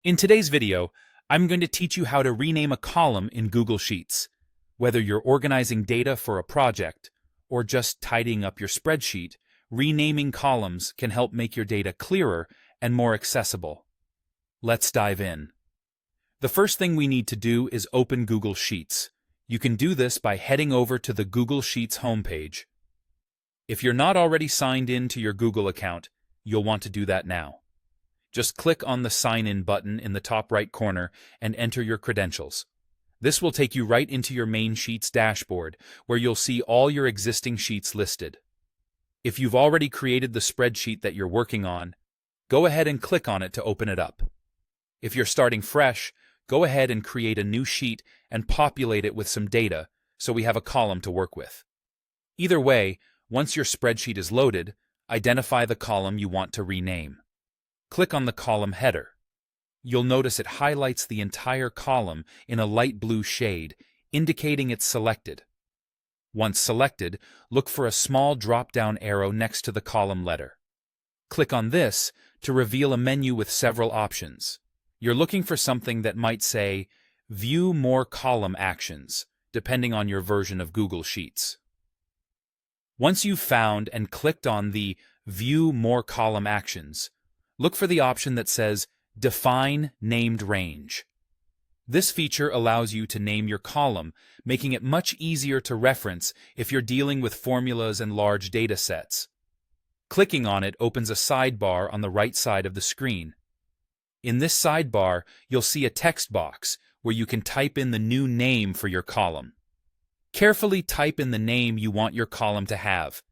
In today's video, I'm going to teach you how to rename a column in Google Sheets. Whether you're organizing data for a project or just tidying up your spreadsheet, renaming columns can help make your data clearer and more accessible. Let's dive in. The first thing we need to do is open Google Sheets. You can do this by heading over to the Google Sheets homepage. If you're not already signed in to your Google account, you'll want to do that now. Just click on the Sign In button in the top right corner and enter your credentials. This will take you right into your main Sheets dashboard, where you'll see all your existing sheets listed. If you've already created the spreadsheet that you're working on, go ahead and click on it to open it up. If you're starting fresh, go ahead and create a new sheet and populate it with some data so we have a column to work with. Either way, once your spreadsheet is loaded, identify the column you want to rename. Click on the column header. You'll notice it highlights the entire column in a light blue shade, indicating it's selected. Once selected, look for a small drop-down arrow next to the column letter. Click on this to reveal a menu with several options. You're looking for something that might say, View More Column Actions, depending on your version of Google Sheets. Once you've found and clicked on the View More Column Actions, look for the option that says Define Named Range. This feature allows you to name your column, making it much easier to reference if you're dealing with formulas and large data sets. Clicking on it opens a sidebar on the right side of the screen. In this sidebar, you'll see a text box where you can type in the new name for your column. Carefully type in the name you want your column to have.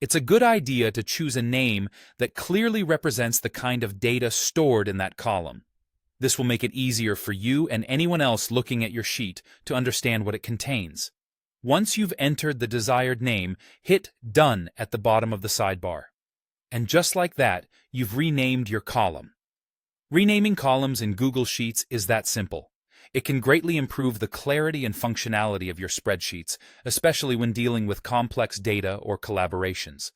It's a good idea to choose a name that clearly represents the kind of data stored in that column. This will make it easier for you and anyone else looking at your sheet to understand what it contains. Once you've entered the desired name, hit Done at the bottom of the sidebar. And just like that, you've renamed your column. Renaming columns in Google Sheets is that simple. It can greatly improve the clarity and functionality of your spreadsheets, especially when dealing with complex data or collaborations.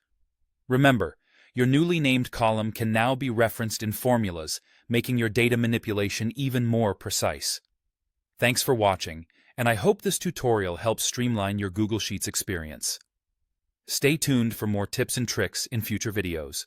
Remember, your newly named column can now be referenced in formulas, making your data manipulation even more precise. Thanks for watching, and I hope this tutorial helps streamline your Google Sheets experience. Stay tuned for more tips and tricks in future videos.